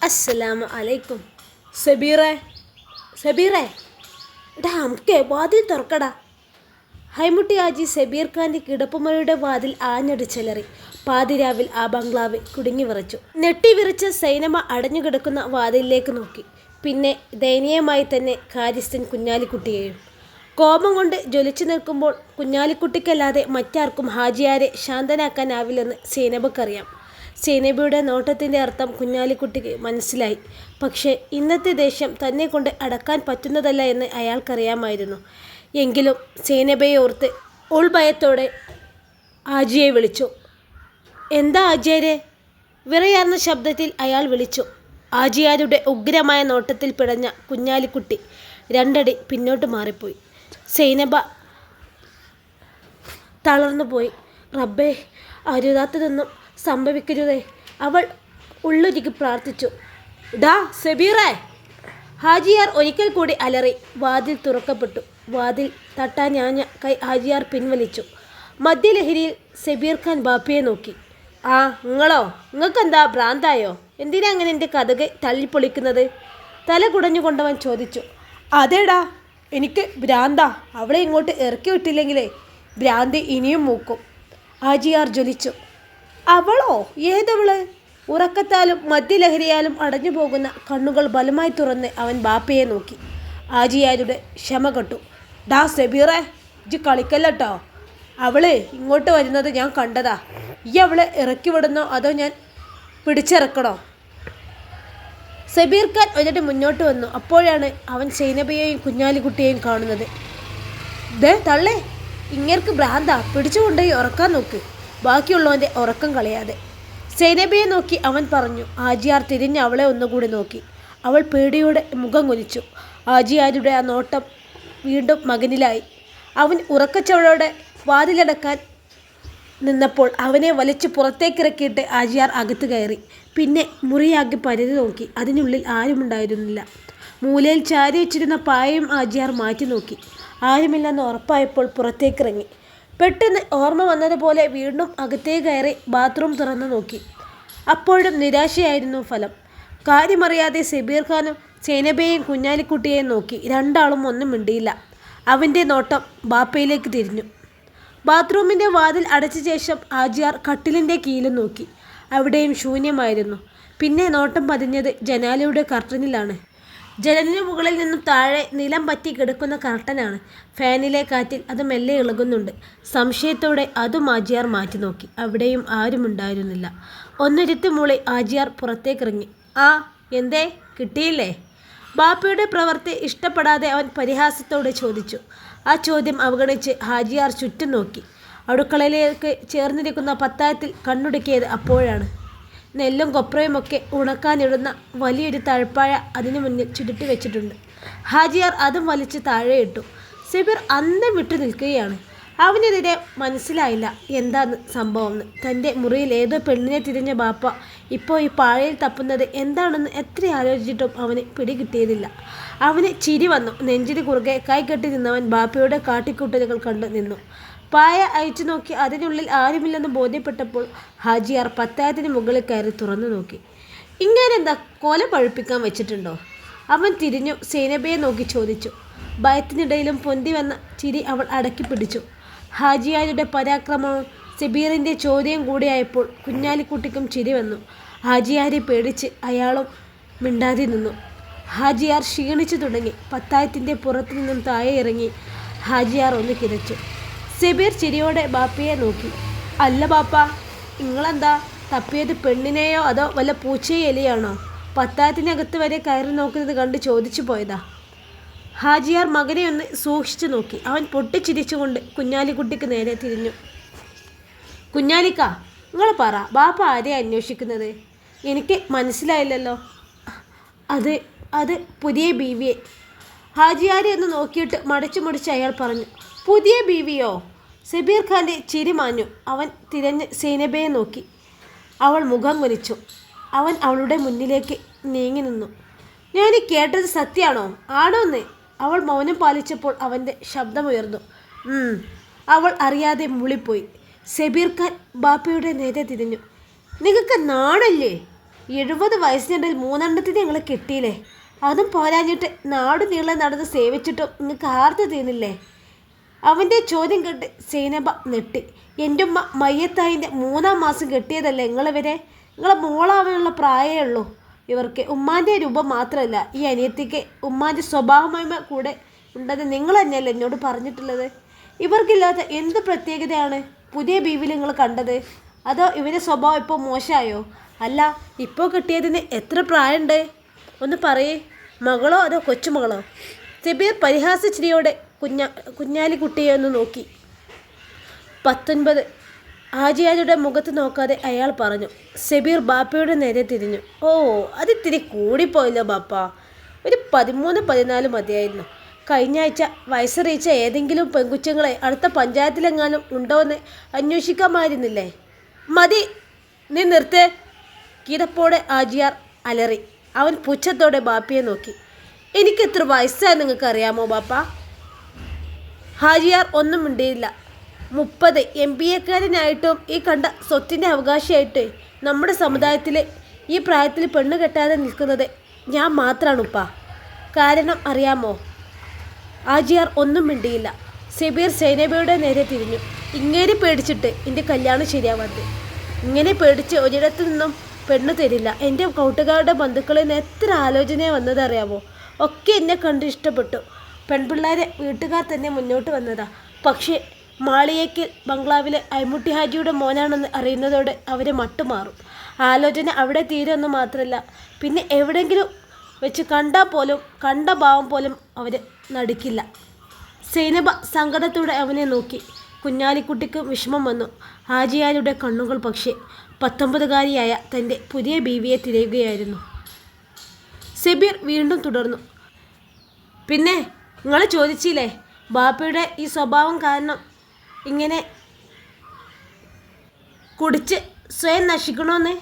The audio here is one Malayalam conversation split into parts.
അസ്സലാമു അലൈക്കും. സബീറേ സബീറേ എടാ നമുക്ക് വാതിൽ തുറക്കടാ. ഹൈമുട്ടി ആജി സബീർ ഖാൻ്റെ കിടപ്പുമുറിയുടെ വാതിൽ ആഞ്ഞടിച്ചലറി. പാതിരാവിൽ ആ ബംഗ്ലാവ് കുടുങ്ങി വിറച്ചു. നെട്ടിവിറച്ച സൈനമ അടഞ്ഞുകിടക്കുന്ന വാതിലിലേക്ക് നോക്കി. പിന്നെ ദയനീയമായി തന്നെ കാര്യസ്ഥൻ കുഞ്ഞാലിക്കുട്ടിയെയും. കോപം കൊണ്ട് ജ്വലിച്ചു നിൽക്കുമ്പോൾ കുഞ്ഞാലിക്കുട്ടിക്കല്ലാതെ മറ്റാർക്കും ഹാജിയാരെ ശാന്തനാക്കാനാവില്ലെന്ന് സൈനബക്കറിയാം. സൈനബയുടെ നോട്ടത്തിൻ്റെ അർത്ഥം കുഞ്ഞാലിക്കുട്ടിക്ക് മനസ്സിലായി. പക്ഷേ ഇന്നത്തെ ദേഷ്യം തന്നെ കൊണ്ട് അടക്കാൻ പറ്റുന്നതല്ല എന്ന് അയാൾക്കറിയാമായിരുന്നു. എങ്കിലും സൈനബയെ ഓർത്ത് ഉൾഭയത്തോടെ ആജിയെ വിളിച്ചു. എന്താ ആജിയാരെ? വിറയാർന്ന ശബ്ദത്തിൽ അയാൾ വിളിച്ചു. ആജിയാരുടെ ഉഗ്രമായ നോട്ടത്തിൽ പിടഞ്ഞ കുഞ്ഞാലിക്കുട്ടി രണ്ടടി പിന്നോട്ട് മാറിപ്പോയി. സൈനബ തളർന്നുപോയി. റബ്ബേ, അരുതാത്തതൊന്നും സംഭവിക്കരുതേ, അവൾ ഉള്ളുരുകി പ്രാർത്ഥിച്ചു. ഡാ സബീറേ! ഹാജിയാർ ഒരിക്കൽ കൂടി അലറി. വാതിൽ തുറക്കപ്പെട്ടു. വാതിൽ തട്ടാഞ്ഞാഞ്ഞ കൈ ഹാജിയാർ പിൻവലിച്ചു. മദ്യലഹരിയിൽ സബീർ ഖാൻ ബാപ്പയെ നോക്കി. ആ നിങ്ങളോ? നിങ്ങൾക്കെന്താ ഭ്രാന്തായോ? എന്തിനാ അങ്ങനെ എൻ്റെ കഥക് തള്ളിപ്പൊളിക്കുന്നത്? തല കുടഞ്ഞുകൊണ്ടവൻ ചോദിച്ചു. അതേടാ, എനിക്ക് ഭ്രാന്താ. അവളെ ഇങ്ങോട്ട് ഇറക്കി വിട്ടില്ലെങ്കിലേ ഭ്രാന്തി ഇനിയും മൂക്കും. ഹാജിയാർ ജ്വലിച്ചു. അവളോ? ഏതവള്? ഉറക്കത്താലും മദ്യലഹരിയാലും അടഞ്ഞു പോകുന്ന കണ്ണുകൾ ബലമായി തുറന്ന് അവൻ ബാപ്പയെ നോക്കി. ആജിയാരുടെ ക്ഷമ കെട്ടു. ഡാ സബീറേ, ഇജ്ജ് കളിക്കല്ലോ. അവള് ഇങ്ങോട്ട് വരുന്നത് ഞാൻ കണ്ടതാ. ഈ അവളെ ഇറക്കി വിടുന്നോ അതോ ഞാൻ പിടിച്ചിറക്കണോ? സബീർ ഖാൻ ഒരിടത്ത് മുന്നോട്ട് വന്നു. അപ്പോഴാണ് അവൻ സൈനബയെയും കുഞ്ഞാലിക്കുട്ടിയെയും കാണുന്നത്. ദേ തള്ളേ, ഇങ്ങേർക്ക് ഭ്രാന്താ. പിടിച്ചുകൊണ്ടുപോയി ഉറക്കാൻ നോക്ക്, ബാക്കിയുള്ളവൻ്റെ ഉറക്കം കളയാതെ. സൈനബയെ നോക്കി അവൻ പറഞ്ഞു. ആജിയാർ തിരിഞ്ഞ് അവളെ ഒന്നുകൂടി നോക്കി. അവൾ പേടിയോടെ മുഖം കുനിച്ചു. ആജിയാരുടെ ആ നോട്ടം വീണ്ടും മകനിലായി. അവൻ ഉറക്കച്ചവളോടെ വാതിലടക്കാൻ നിന്നപ്പോൾ അവനെ വലിച്ചു പുറത്തേക്കിറക്കിയിട്ട് ആജിയാർ അകത്ത് കയറി. പിന്നെ മുറിയാക്കി പരിധി നോക്കി. അതിനുള്ളിൽ ആരുമുണ്ടായിരുന്നില്ല. മൂലയിൽ ചാരി വെച്ചിരുന്ന പായയും ആജിയാർ മാറ്റി നോക്കി. ആരുമില്ലെന്ന് ഉറപ്പായപ്പോൾ പുറത്തേക്കിറങ്ങി. പെട്ടെന്ന് ഓർമ്മ വന്നതുപോലെ വീണ്ടും അകത്തേ കയറി ബാത്റൂം തുറന്നു നോക്കി. അപ്പോഴും നിരാശയായിരുന്നു ഫലം. കാര്യമറിയാതെ സബീർ ഖാനും സൈനബയെയും കുഞ്ഞാലിക്കുട്ടിയെയും നോക്കി. രണ്ടാളും ഒന്നും മിണ്ടിയില്ല. അവൻ്റെ നോട്ടം ബാപ്പയിലേക്ക് തിരിഞ്ഞു. ബാത്റൂമിൻ്റെ വാതിൽ അടച്ച ശേഷം ആജിയാർ കട്ടിലിൻ്റെ കീഴിൽ നോക്കി. അവിടെയും ശൂന്യമായിരുന്നു. പിന്നെ നോട്ടം പതിഞ്ഞത് ജനാലയുടെ കർട്ടനിലാണ്. ജനലിന് മുകളിൽ നിന്നും താഴെ നിലം പറ്റി കിടക്കുന്ന കർട്ടനാണ്. ഫാനിലെ കാറ്റിൽ അത് മെല്ലെ ഇളകുന്നുണ്ട്. സംശയത്തോടെ അതും ആജിയാർ മാറ്റി നോക്കി. അവിടെയും ആരുമുണ്ടായിരുന്നില്ല. ഒന്നിരുത്തി മൂളി ആജിയാർ പുറത്തേക്കിറങ്ങി. ആ എന്തേ, കിട്ടിയില്ലേ? ബാപ്പയുടെ പ്രവൃത്തി ഇഷ്ടപ്പെടാതെ അവൻ പരിഹാസത്തോടെ ചോദിച്ചു. ആ ചോദ്യം അവഗണിച്ച് ഹാജിയാർ ചുറ്റും നോക്കി. അടുക്കളയിലേക്ക് ചേർന്നിരിക്കുന്ന പത്തായത്തിൽ കണ്ണുടുക്കിയത് അപ്പോഴാണ്. നെല്ലും കൊപ്രയുമൊക്കെ ഉണക്കാനിടുന്ന വലിയൊരു തഴപ്പായ അതിനു മുന്നിൽ ചുരുട്ടി വെച്ചിട്ടുണ്ട്. ഹാജിയാർ അതും വലിച്ച് താഴെയിട്ടു. സബീർ അന്തം വിട്ടു നിൽക്കുകയാണ്. അവനെതിരെ മനസ്സിലായില്ല എന്താന്ന് സംഭവമെന്ന്. തൻ്റെ മുറിയിൽ ഏതോ പെണ്ണിനെ തിരിഞ്ഞ ബാപ്പ ഇപ്പോൾ ഈ പാഴയിൽ തപ്പുന്നത് എന്താണെന്ന് എത്ര ആലോചിച്ചിട്ടും അവന് പിടികിട്ടിയതില്ല. അവന് ചിരി വന്നു. നെഞ്ചിന് കുറുകെ കൈകെട്ടി നിന്നവൻ ബാപ്പയുടെ കാട്ടിക്കൂട്ടലുകൾ കണ്ടു നിന്നു. പായ അയച്ചു നോക്കി. അതിനുള്ളിൽ ആരുമില്ലെന്ന് ബോധ്യപ്പെട്ടപ്പോൾ ഹാജിയാർ പത്തായത്തിന് മുകളിൽ കയറി തുറന്നു നോക്കി. ഇങ്ങനെന്താ കൊല പഴുപ്പിക്കാൻ വെച്ചിട്ടുണ്ടോ? അവൻ തിരിഞ്ഞു സൈനബയെ നോക്കി ചോദിച്ചു. ഭയത്തിനിടയിലും പൊന്തി വന്ന ചിരി അവൾ അടക്കി പിടിച്ചു. ഹാജിയാരുടെ പരാക്രമവും സബീറിൻ്റെ ചോദ്യം കൂടിയായപ്പോൾ കുഞ്ഞാലിക്കുട്ടിക്കും ചിരി വന്നു. ഹാജിയാരെ പേടിച്ച് അയാളും മിണ്ടാതെ നിന്നു. ഹാജിയാർ ക്ഷീണിച്ചു തുടങ്ങി. പത്തായത്തിൻ്റെ പുറത്തു നിന്നും താഴെ ഇറങ്ങി ഹാജിയാർ ഒന്ന് കിതച്ചു. സബീർ ചിരിയോടെ ബാപ്പയെ നോക്കി. അല്ല ബാപ്പ, നിങ്ങളെന്താ തപ്പിയത്? പെണ്ണിനെയോ അതോ വല്ല പൂച്ചയോ എലിയാണോ? പത്തായത്തിനകത്ത് വരെ കയറി നോക്കുന്നത് കണ്ട് ചോദിച്ചു പോയതാ. ഹാജിയാർ മകനെ ഒന്ന് സൂക്ഷിച്ചു നോക്കി. അവൻ പൊട്ടിച്ചിരിച്ചുകൊണ്ട് കുഞ്ഞാലിക്കുട്ടിക്ക് നേരെ തിരിഞ്ഞു. കുഞ്ഞാലിക്ക, നിങ്ങൾ പറ, ബാപ്പ ആരെയാണ് അന്വേഷിക്കുന്നത്? എനിക്ക് മനസ്സിലായില്ലല്ലോ. അത് അത് പുതിയ ബീവിയെ. ഹാജിയാരെ ഒന്ന് നോക്കിയിട്ട് മടിച്ച് അയാൾ പറഞ്ഞു. പുതിയ ബീവിയോ? സബീർ ഖാൻ്റെ ചിരി മാഞ്ഞു. അവൻ തിരഞ്ഞ് സൈനബയെ നോക്കി. അവൾ മുഖം കുനിച്ചു. അവൻ അവളുടെ മുന്നിലേക്ക് നീങ്ങി നിന്നു. ഞാൻ കേട്ടത് സത്യമാണോ? ആണോന്ന്? അവൾ മൗനം പാലിച്ചപ്പോൾ അവൻ്റെ ശബ്ദമുയർന്നു. അവൾ അറിയാതെ മുളിപ്പോയി. സബീർ ഖാൻ ബാപ്പയുടെ നേരെ തിരിഞ്ഞു. നിങ്ങൾക്ക് നാണല്ലേ? 70 വയസ്സിനിടയിൽ 3 ഞങ്ങൾ കിട്ടിയില്ലേ? അതും പോരാഞ്ഞിട്ട് നാട് നീളെ നടന്ന് സേവിച്ചിട്ടും നിങ്ങൾക്ക് ആർത്ത് തീർന്നില്ലേ? അവൻ്റെ ചോദ്യം കേട്ട് സൈനബ നെട്ടി. എൻ്റെ ഉമ്മ മയ്യത്തായിൻ്റെ 3-ാം മാസം കെട്ടിയതല്ലേ നിങ്ങളിവരെ? നിങ്ങളെ മോളാവാനുള്ള പ്രായമേ ഉള്ളൂ ഇവർക്ക്. ഉമ്മാൻ്റെ രൂപം മാത്രമല്ല ഈ അനിയത്തിക്ക് ഉമ്മാൻ്റെ സ്വഭാവമഹിമ കൂടെ ഉണ്ടെന്ന് നിങ്ങൾ തന്നെയല്ലേ എന്നോട് പറഞ്ഞിട്ടുള്ളത്. ഇവർക്കില്ലാത്ത എന്ത് പ്രത്യേകതയാണ് പുതിയ ബീവിൽ നിങ്ങൾ കണ്ടത്? അതോ ഇവരുടെ സ്വഭാവം ഇപ്പോൾ മോശമായോ? അല്ല, ഇപ്പോൾ കിട്ടിയതിന് എത്ര പ്രായമുണ്ട്? ഒന്ന് പറയേ. മകളോ അതോ കൊച്ചുമകളോ? സെബീർ പരിഹാസച്ചിരിയോടെ കുഞ്ഞാലിക്കുട്ടിയെ ഒന്ന് നോക്കി. 19. ഹാജിയാരുടെ മുഖത്ത് നോക്കാതെ അയാൾ പറഞ്ഞു. സെബീർ ബാപ്പയുടെ നേരെ തിരിഞ്ഞു. ഓ, അതിത്തിരി കൂടിപ്പോയില്ലോ ബാപ്പ. ഒരു 13-14 മതിയായിരുന്നു. കഴിഞ്ഞ ആഴ്ച വയസ്സറിയിച്ച ഏതെങ്കിലും പെൺകുച്ചങ്ങളെ അടുത്ത പഞ്ചായത്തിലെങ്ങാനും ഉണ്ടോ എന്ന് അന്വേഷിക്കാമായിരുന്നില്ലേ? മതി, നീ നിർത്തേ. കിടപ്പോടെ ഹാജിയാർ അലറി. അവൻ പുച്ഛത്തോടെ ബാപ്പയെ നോക്കി. എനിക്ക് എത്ര വയസ്സായി നിങ്ങൾക്ക് അറിയാമോ ബാപ്പ? ഹാജിയാർ ഒന്നും മിണ്ടിയില്ല. 30 MBA-കാരനായിട്ടും ഈ കണ്ട സ്വത്തിൻ്റെ അവകാശിയായിട്ട് നമ്മുടെ സമുദായത്തിൽ ഈ പ്രായത്തിൽ പെണ്ണ് കെട്ടാതെ നിൽക്കുന്നത് ഞാൻ മാത്രമാണ് ഉപ്പ. കാരണം അറിയാമോ? ഹാജിയാർ ഒന്നും മിണ്ടിയില്ല. സെബീർ സൈനബയുടെ നേരെ തിരിഞ്ഞു. ഇങ്ങനെ പേടിച്ചിട്ട് എൻ്റെ കല്യാണം ശരിയാവാതെ. ഇങ്ങനെ പേടിച്ച് ഒരിടത്തു നിന്നും പെണ്ണ് തരില്ല. എൻ്റെ കൂട്ടുകാരുടെ ബന്ധുക്കളിൽ നിന്ന് എത്ര ആലോചനയാണ് വന്നതറിയാമോ? ഒക്കെ എന്നെ കണ്ട് ഇഷ്ടപ്പെട്ടു. പെൺപിള്ളേരെ വീട്ടുകാർ തന്നെ മുന്നോട്ട് വന്നതാ. പക്ഷേ മാളിയേക്ക് ബംഗ്ലാവിലെ അയ്മുട്ടി ഹാജിയുടെ മോനാണെന്ന് അറിയുന്നതോടെ അവരെ മട്ടുമാറും. ആലോചന അവിടെ തീരുമെന്ന് മാത്രമല്ല, പിന്നെ എവിടെയെങ്കിലും വെച്ച് കണ്ട ഭാവം പോലും അവർ നടിക്കില്ല. സൈനബ സങ്കടത്തോടെ അവനെ നോക്കി. കുഞ്ഞാലിക്കുട്ടിക്ക് വിഷമം വന്നു. ഹാജിയാരുടെ കണ്ണുകൾ പക്ഷേ 19-കാരിയായ തൻ്റെ പുതിയ ബീവിയെ തിരയുകയായിരുന്നു. സെബീർ വീണ്ടും തുടർന്നു. പിന്നെ നിങ്ങൾ ചോദിച്ചില്ലേ ബാപ്പയുടെ ഈ സ്വഭാവം കാരണം ഇങ്ങനെ കുടിച്ച് സ്വയം നശിക്കണമെന്ന്?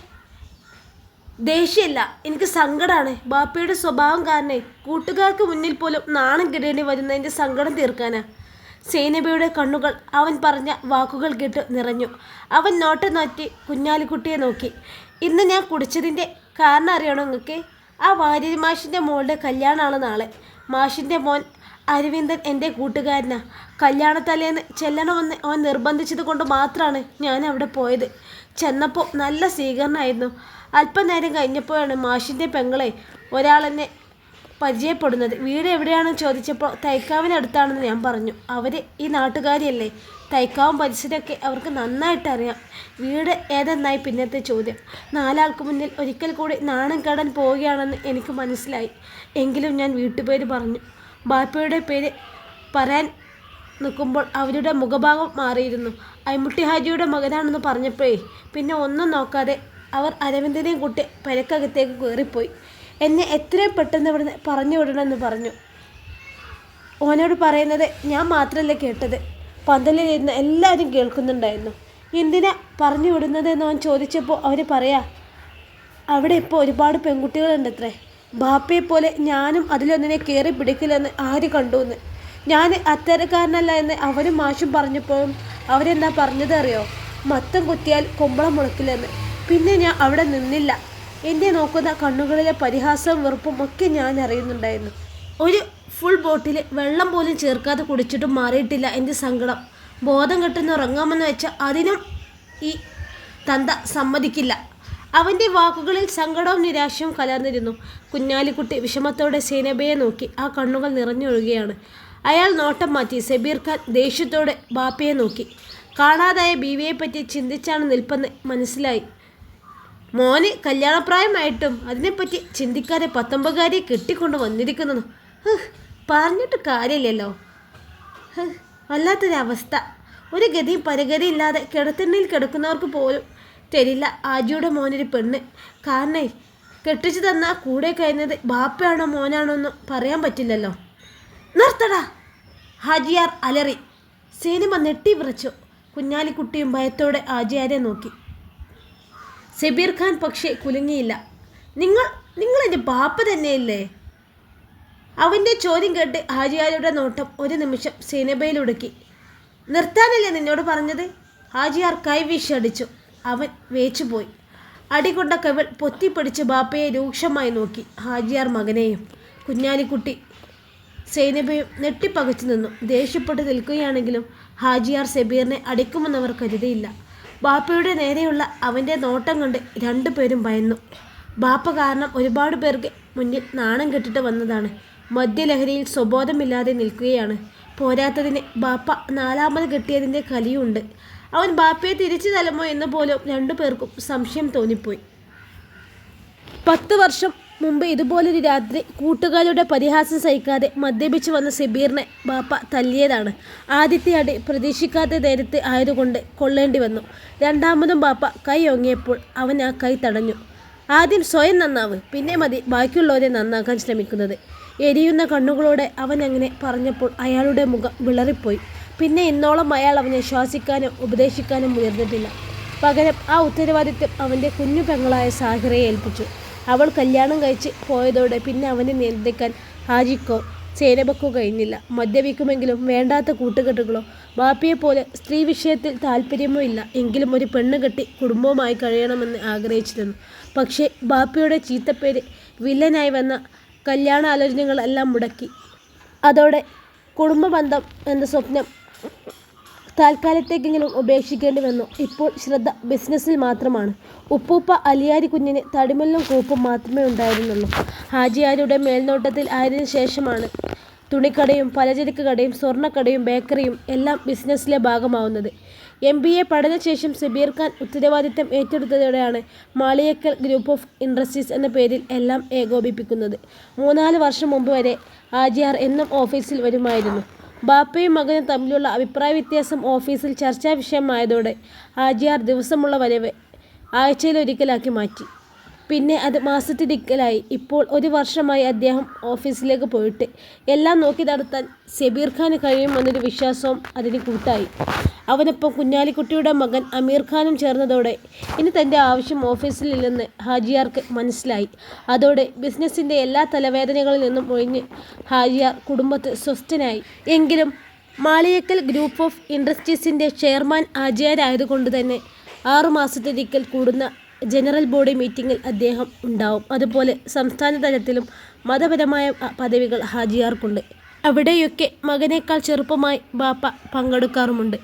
ദേഷ്യമല്ല, എനിക്ക് സങ്കടമാണ്. ബാപ്പയുടെ സ്വഭാവം കാരണം കൂട്ടുകാർക്ക് മുന്നിൽ പോലും നാണം കെടേണ്ടി വരുന്നതിൻ്റെ സങ്കടം തീർക്കാനാ. സൈനബയുടെ കണ്ണുകൾ അവൻ പറഞ്ഞ വാക്കുകൾ കേട്ട് നിറഞ്ഞു. അവൻ നോട്ടം നോറ്റി കുഞ്ഞാലിക്കുട്ടിയെ നോക്കി. ഇന്ന് ഞാൻ കുടിച്ചതിൻ്റെ കാരണം അറിയണോ നിങ്ങൾക്ക്? ആ വാര്യരി മാഷിൻ്റെ മോളുടെ കല്യാണമാണ് നാളെ. മാഷിൻ്റെ മോൻ അരവിന്ദൻ എൻ്റെ കൂട്ടുകാരനാ. കല്യാണത്തലേന്ന് ചെല്ലണമെന്ന് അവൻ നിർബന്ധിച്ചത് കൊണ്ട് മാത്രമാണ് ഞാൻ അവിടെ പോയത്. ചെന്നപ്പോൾ നല്ല സ്വീകരണമായിരുന്നു. അല്പനേരം കഴിഞ്ഞപ്പോഴാണ് മാഷിൻ്റെ പെങ്ങളെ ഒരാളെന്നെ പരിചയപ്പെടുന്നത്. വീട് എവിടെയാണെന്ന് ചോദിച്ചപ്പോൾ തൈക്കാവിനടുത്താണെന്ന് ഞാൻ പറഞ്ഞു. അവർ ഈ നാട്ടുകാരിയല്ലേ, തൈക്കാവും പരിസരമൊക്കെ അവർക്ക് നന്നായിട്ട് അറിയാം. വീട് ഏതെന്നായി പിന്നത്തെ ചോദ്യം. 4 ആൾക്ക് മുന്നിൽ ഒരിക്കൽ കൂടി നാണം കെടാൻ പോവുകയാണെന്ന് എനിക്ക് മനസ്സിലായി. എങ്കിലും ഞാൻ വീട്ടുപേര് പറഞ്ഞു. ബാപ്പയുടെ പേര് പറയാൻ നിൽക്കുമ്പോൾ അവരുടെ മുഖഭാവം മാറിയിരുന്നു. അയ്മുട്ടി ഹാജിയുടെ മകനാണെന്ന് പറഞ്ഞപ്പോഴേ പിന്നെ ഒന്നും നോക്കാതെ അവർ അരവിന്ദനെയും കൂട്ടി പെരക്കകത്തേക്ക് കയറിപ്പോയി. എന്നെ എത്രയും പെട്ടെന്ന് ഇവിടുന്ന് പറഞ്ഞു വിടണമെന്ന് പറഞ്ഞു. ഓനോട് പറയുന്നത് ഞാൻ മാത്രമല്ല കേട്ടത്, പന്തലിലിരുന്ന് എല്ലാവരും കേൾക്കുന്നുണ്ടായിരുന്നു. എന്തിനാ പറഞ്ഞു വിടുന്നതെന്ന് അവൻ ചോദിച്ചപ്പോൾ അവർ പറയാ, അവിടെ ഇപ്പോൾ ഒരുപാട് പെൺകുട്ടികളുണ്ടത്രേ. ബാപ്പയെപ്പോലെ ഞാനും അതിലൊന്നിനെ കയറി പിടിക്കില്ലെന്ന് ആര് കണ്ടുവെന്ന്. ഞാൻ അത്തരക്കാരനല്ല എന്ന് അവരും മാഷും പറഞ്ഞപ്പോഴും അവരെന്താ പറഞ്ഞത് അറിയോ? മത്തം കുത്തിയാൽ കുമ്പളം മുളക്കില്ലെന്ന്. പിന്നെ ഞാൻ അവിടെ നിന്നില്ല. എന്നെ നോക്കുന്ന കണ്ണുകളിലെ പരിഹാസവും വെറുപ്പും ഒക്കെ ഞാൻ അറിയുന്നുണ്ടായിരുന്നു. ഒരു ഫുൾ ബോട്ടിൽ വെള്ളം പോലും ചേർക്കാതെ കുടിച്ചിട്ടും മാറിയിട്ടില്ല എൻ്റെ സങ്കടം. ബോധം കെട്ടുന്ന ഉറങ്ങാമെന്ന് വെച്ചാൽ അതിനും ഈ തന്ത സമ്മതിക്കില്ല. അവൻ്റെ വാക്കുകളിൽ സങ്കടവും നിരാശയും കലർന്നിരുന്നു. കുഞ്ഞാലിക്കുട്ടി വിഷമത്തോടെ സൈനബയെ നോക്കി. ആ കണ്ണുകൾ നിറഞ്ഞൊഴുകയാണ്. അയാൾ നോട്ടം മാറ്റി. സെബീർ ഖാൻ ദേഷ്യത്തോടെ ബാപ്പയെ നോക്കി. കാണാതായ ബീവിയെപ്പറ്റി ചിന്തിച്ചാണ് നിൽപ്പെന്ന് മനസ്സിലായി. മോന് കല്യാണപ്രായമായിട്ടും അതിനെപ്പറ്റി ചിന്തിക്കാതെ 19-കാരിയെ കെട്ടിക്കൊണ്ട് വന്നിരിക്കുന്നു. പറഞ്ഞിട്ട് കാര്യമില്ലല്ലോ. വല്ലാത്തൊരവസ്ഥ. ഒരു ഗതിയും പരഗതി ഇല്ലാതെ കിടത്തിണ്ണയിൽ കിടക്കുന്നവർക്ക് പോലും തരില്ല ആജിയുടെ മോനൊരു പെണ്ണ്. കാരണം കെട്ടിച്ചു തന്നാൽ കൂടെ കഴിഞ്ഞത് ബാപ്പയാണോ മോനാണോ എന്ന് പറയാൻ പറ്റില്ലല്ലോ. നിർത്തടാ! ഹാജിയാർ അലറി. സൈനബ നെട്ടി വിറച്ചു. കുഞ്ഞാലിക്കുട്ടിയും ഭയത്തോടെ ഹാജിയാരെ നോക്കി. സെബീർ ഖാൻ പക്ഷേ കുലുങ്ങിയില്ല. നിങ്ങൾ എൻ്റെ ബാപ്പ തന്നെയല്ലേ? അവൻ്റെ ചോദ്യം കേട്ട് ഹാജിയാരുടെ നോട്ടം ഒരു നിമിഷം സൈനബയിലുടക്കി. നിർത്താനല്ലേ നിന്നോട് പറഞ്ഞത്? ഹാജിയാർ കൈവീശടിച്ചു. അവൻ വേച്ചുപോയി. അടികൊണ്ട കവിൾ പൊത്തിപ്പിടിച്ച് ബാപ്പയെ രൂക്ഷമായി നോക്കി. ഹാജിയാർ മകനെയും കുഞ്ഞാലിക്കുട്ടി സൈനബയും നെട്ടിപ്പകച്ചു നിന്നു. ദേഷ്യപ്പെട്ട് നിൽക്കുകയാണെങ്കിലും ഹാജിയാർ സബീറിനെ അടിക്കുമെന്നവർ കരുതിയില്ല. ബാപ്പയുടെ നേരെയുള്ള അവൻ്റെ നോട്ടം കണ്ട് രണ്ടുപേരും ഭയന്നു. ബാപ്പ കാരണം ഒരുപാട് പേർക്ക് മുന്നിൽ നാണം കെട്ടിട്ട് വന്നതാണ്. മദ്യലഹരിയിൽ സ്വബോധമില്ലാതെ നിൽക്കുകയാണ്. പോരാത്തതിന് ബാപ്പ നാലാമത് കെട്ടിയതിൻ്റെ കലിയുണ്ട്. അവൻ ബാപ്പയെ തിരിച്ചു തലമോ എന്ന് പോലും രണ്ടുപേർക്കും സംശയം തോന്നിപ്പോയി. 10 വർഷം മുമ്പ് ഇതുപോലൊരു രാത്രി കൂട്ടുകാരുടെ പരിഹാസം സഹിക്കാതെ മദ്യപിച്ച് വന്ന സബീറിനെ ബാപ്പ തല്ലിയതാണ്. ആദ്യത്തെ അടി പ്രതീക്ഷിക്കാത്ത നേരത്ത് ആയതുകൊണ്ട് കൊള്ളേണ്ടി വന്നു. രണ്ടാമതും ബാപ്പ കൈ ഓങ്ങിയപ്പോൾ അവൻ ആ കൈ തടഞ്ഞു. ആദ്യം സ്വയം നന്നാവ്, പിന്നെ മതി ബാക്കിയുള്ളവരെ നന്നാക്കാൻ ശ്രമിക്കുന്നത്. എരിയുന്ന കണ്ണുകളോടെ അവൻ അങ്ങനെ പറഞ്ഞപ്പോൾ അയാളുടെ മുഖം വിളറിപ്പോയി. പിന്നെ ഇന്നോളം അയാൾ അവനെ ശ്വാസിക്കാനോ ഉപദേശിക്കാനോ മുതിർന്നിട്ടില്ല. പകരം ആ ഉത്തരവാദിത്വം അവൻ്റെ കുഞ്ഞു പെങ്ങളായ സാഹിറയെ ഏൽപ്പിച്ചു. അവൾ കല്യാണം കഴിച്ച് പോയതോടെ പിന്നെ അവനെ നിയന്ത്രിക്കാൻ ഹാജിക്കോ സൈനബക്കോ കഴിഞ്ഞില്ല. മദ്യപിക്കുമെങ്കിലും വേണ്ടാത്ത കൂട്ടുകെട്ടുകളോ ബാപ്പയെപ്പോലെ സ്ത്രീ വിഷയത്തിൽ താല്പര്യമോ ഇല്ല. എങ്കിലും ഒരു പെണ്ണ് കെട്ടി കുടുംബവുമായി കഴിയണമെന്ന് ആഗ്രഹിച്ചിരുന്നു. പക്ഷേ ബാപ്പയുടെ ചീത്തപ്പേര് വില്ലനായി വന്ന കല്യാണാലോചനകളെല്ലാം മുടക്കി. അതോടെ കുടുംബബന്ധം എന്ന സ്വപ്നം താൽക്കാലത്തേക്കെങ്കിലും ഉപേക്ഷിക്കേണ്ടി വന്നു. ഇപ്പോൾ ശ്രദ്ധ ബിസിനസ്സിൽ മാത്രമാണ്. ഉപ്പൂപ്പ അലിയാരി കുഞ്ഞിന് തടിമല്ലും കൂപ്പും മാത്രമേ ഉണ്ടായിരുന്നുള്ളൂ. ഹാജിയാരുടെ മേൽനോട്ടത്തിൽ ആയതിനു ശേഷമാണ് തുണിക്കടയും പലചരക്ക് കടയും സ്വർണ്ണക്കടയും ബേക്കറിയും എല്ലാം ബിസിനസ്സിലെ ഭാഗമാവുന്നത്. MBA പഠനശേഷം സബീർ ഖാൻ ഉത്തരവാദിത്തം ഏറ്റെടുത്തതോടെയാണ് മാളിയേക്കൽ ഗ്രൂപ്പ് ഓഫ് ഇൻഡസ്ട്രീസ് എന്ന പേരിൽ എല്ലാം ഏകോപിപ്പിക്കുന്നത്. 3-4 വർഷം മുമ്പ് വരെ ഹാജിയാർ എന്നും ഓഫീസിൽ വരുമായിരുന്നു. ബാപ്പയും മകനും തമ്മിലുള്ള അഭിപ്രായ വ്യത്യാസം ഓഫീസിൽ ചർച്ചാ വിഷയമായതോടെ ഹാജിയാർ ദിവസമുള്ള വരവ് ആഴ്ചയിലൊരിക്കലാക്കി മാറ്റി. പിന്നെ അത് മാസത്തിലൊരിക്കലായി. ഇപ്പോൾ 1 വർഷമായി അദ്ദേഹം ഓഫീസിലേക്ക് പോയിട്ട്. എല്ലാം നോക്കി നടത്താൻ സബീർ ഖാന് കഴിയുമെന്നൊരു വിശ്വാസവും അതിന് കൂട്ടായി. അവനൊപ്പം കുഞ്ഞാലിക്കുട്ടിയുടെ മകൻ അമീർ ഖാനും ചേർന്നതോടെ ഇനി തൻ്റെ ആവശ്യം ഓഫീസിലില്ലെന്ന് ഹാജിയാർക്ക് മനസ്സിലായി. അതോടെ ബിസിനസ്സിൻ്റെ എല്ലാ തലവേദനകളിൽ നിന്നും ഒഴിഞ്ഞ് ഹാജിയാർ കുടുംബത്തിൽ സ്വസ്ഥനായി. എങ്കിലും മാളിയേക്കൽ ഗ്രൂപ്പ് ഓഫ് ഇൻഡസ്ട്രീസിൻ്റെ ചെയർമാൻ ഹാജിയാരായതുകൊണ്ട് തന്നെ 6 മാസത്തിലൊരിക്കൽ കൂടുന്ന ജനറൽ ബോഡി മീറ്റിങ്ങിൽ അദ്ദേഹം ഉണ്ടാവും. അതുപോലെ സംസ്ഥാന തലത്തിലും മതപരമായ പദവികൾ ഹാജിയാർക്കുണ്ട്. അവിടെയൊക്കെ മകനേക്കാൾ ചെറുപ്പമായി ബാപ്പ പങ്കെടുക്കാറുമുണ്ട്.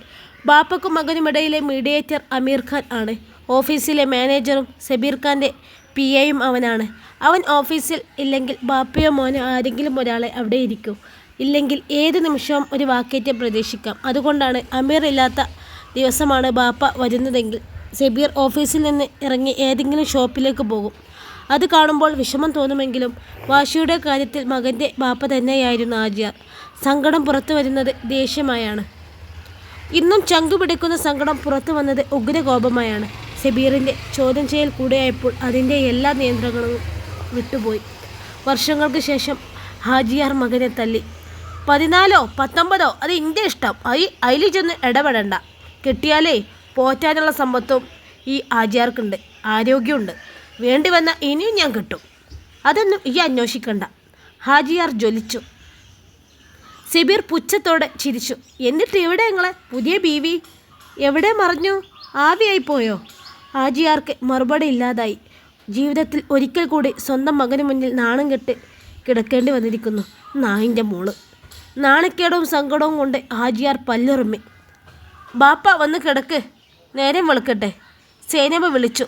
ബാപ്പക്കും മകനുമിടയിലെ മീഡിയേറ്റർ അമീർ ഖാൻ ആണ്. ഓഫീസിലെ മാനേജറും സബീർ ഖാൻ്റെ PAയും അവനാണ്. അവൻ ഓഫീസിൽ ഇല്ലെങ്കിൽ ബാപ്പയോ മോനോ ആരെങ്കിലും ഒരാളെ അവിടെ ഇരിക്കും. ഇല്ലെങ്കിൽ ഏത് നിമിഷവും ഒരു വാക്കേറ്റം പ്രതീക്ഷിക്കാം. അതുകൊണ്ടാണ് അമീർ ഇല്ലാത്ത ദിവസമാണ് ബാപ്പ വരുന്നതെങ്കിൽ സബീർ ഓഫീസിൽ നിന്ന് ഇറങ്ങി ഏതെങ്കിലും ഷോപ്പിലേക്ക് പോകും. അത് കാണുമ്പോൾ വിഷമം തോന്നുമെങ്കിലും വാശിയുടെ കാര്യത്തിൽ മകൻ്റെ ബാപ്പ തന്നെയായിരുന്നു ഹാജിയാർ. സങ്കടം പുറത്തു വരുന്നത് ദേഷ്യമായാണ്. ഇന്നും ചങ്കു പിടിക്കുന്ന സങ്കടം പുറത്തു വന്നത് ഉഗ്രകോപമായാണ്. സബീറിൻ്റെ ചോദ്യം ചെയ്യൽ കൂടെയായപ്പോൾ അതിൻ്റെ എല്ലാ നിയന്ത്രണങ്ങളും വിട്ടുപോയി. വർഷങ്ങൾക്ക് ശേഷം ഹാജിയാർ മകനെ തല്ലി. 14 19 അത് എൻ്റെ ഇഷ്ടം, അതിൽ ചെന്ന് ഇടപെടണ്ട. കിട്ടിയാലേ പോറ്റാനുള്ള സമ്പത്തും ഈ ഹാജിയാർക്കുണ്ട്, ആരോഗ്യമുണ്ട്. വേണ്ടി വന്നാൽ ഇനിയും ഞാൻ കിട്ടും. അതൊന്നും ഈ അന്വേഷിക്കണ്ട. ഹാജിയാർ ജ്വലിച്ചു. സബീർ പുച്ഛത്തോടെ ചിരിച്ചു. എന്നിട്ട് എവിടെ നിങ്ങളെ പുതിയ ബീവി? എവിടെ മറഞ്ഞു? ആവിയായിപ്പോയോ? ഹാജിയാർക്ക് മറുപടി ഇല്ലാതായി. ജീവിതത്തിൽ ഒരിക്കൽ കൂടി സ്വന്തം മകന് മുന്നിൽ നാണം കെട്ട് കിടക്കേണ്ടി വന്നിരിക്കുന്നു. നായിൻ്റെ മോള്. നാണക്കേടവും സങ്കടവും കൊണ്ട് ഹാജിയാർ പല്ലുറുമ്മി. ബാപ്പ വന്ന് കിടക്ക്, നേരം വെളുക്കട്ടെ, സൈനബ വിളിച്ചു.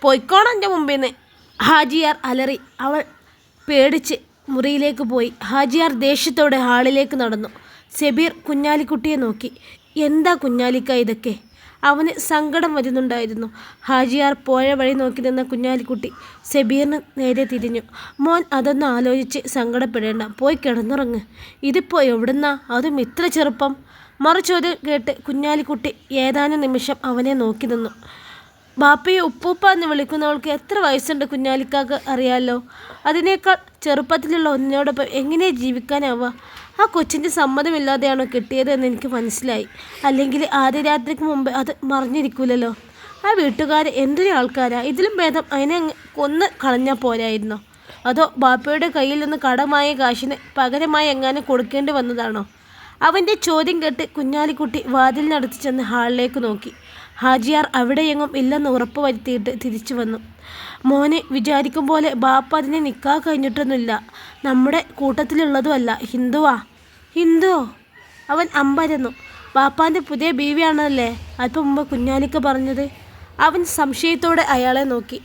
പൊയ്ക്കോണം എൻ്റെ മുമ്പിൽ നിന്ന്, ഹാജിയാർ അലറി. അവൾ പേടിച്ച് മുറിയിലേക്ക് പോയി. ഹാജിയാർ ദേഷ്യത്തോടെ ഹാളിലേക്ക് നടന്നു. സബീർ കുഞ്ഞാലിക്കുട്ടിയെ നോക്കി. എന്താ കുഞ്ഞാലിക്ക ഇതൊക്കെ? അവന് സങ്കടം വരുന്നുണ്ടായിരുന്നു. ഹാജിയാർ പോയ വഴി നോക്കി നിന്ന കുഞ്ഞാലിക്കുട്ടി സബീറിന് നേരെ തിരിഞ്ഞു. മോൻ അതൊന്നും ആലോചിച്ച് സങ്കടപ്പെടേണ്ട, പോയി കിടന്നുറങ്ങ്. ഇതിപ്പോൾ എവിടുന്നാ, അതും ഇത്ര ചെറുപ്പം? മറുചോദ്യം കേട്ട് കുഞ്ഞാലിക്കുട്ടി ഏതാനും നിമിഷം അവനെ നോക്കി നിന്നു. ബാപ്പയെ ഉപ്പൂപ്പ എന്ന് വിളിക്കുന്നവൾക്ക് എത്ര വയസ്സുണ്ട് കുഞ്ഞാലിക്കാക്ക് അറിയാമല്ലോ. അതിനേക്കാൾ ചെറുപ്പത്തിലുള്ള ഒന്നിനോടൊപ്പം എങ്ങനെ ജീവിക്കാനാവുക? ആ കൊച്ചിൻ്റെ സമ്മതമില്ലാതെയാണോ കിട്ടിയത് എന്ന് എനിക്ക് മനസ്സിലായി. അല്ലെങ്കിൽ ആദ്യ രാത്രിക്ക് മുമ്പ് അത് മറിഞ്ഞിരിക്കൂലല്ലോ. ആ വീട്ടുകാർ എന്തൊരു ആൾക്കാരാ. ഇതിലും ഭേദം അതിനെ കൊന്ന് കളഞ്ഞാൽ പോരായിരുന്നോ? അതോ ബാപ്പയുടെ കയ്യിൽ നിന്ന് കടമായ കാശിന് പകരമായി എങ്ങാനും കൊടുക്കേണ്ടി വന്നതാണോ? അവൻ്റെ ചോദ്യം കേട്ട് കുഞ്ഞാലിക്കുട്ടി വാതിലിനടുത്ത് ചെന്ന് ഹാളിലേക്ക് നോക്കി. ഹാജിയാർ അവിടെയെങ്ങും ഇല്ലെന്ന് ഉറപ്പ് വരുത്തിയിട്ട് തിരിച്ചു വന്നു. മോനെ വിചാരിക്കും പോലെ ബാപ്പ അതിനെ നിക്കാഹ് കഴിഞ്ഞിട്ടൊന്നുമില്ല. നമ്മുടെ കൂട്ടത്തിലുള്ളതുമല്ല. ഹിന്ദുവാ. ഹിന്ദുവോ? അവൻ അമ്പരന്നു. ബാപ്പാൻ്റെ പുതിയ ബീവിയാണല്ലേ അല്പം മുമ്പ് കുഞ്ഞാലിക്ക പറഞ്ഞത്? അവൻ സംശയത്തോടെ അയാളെ നോക്കി.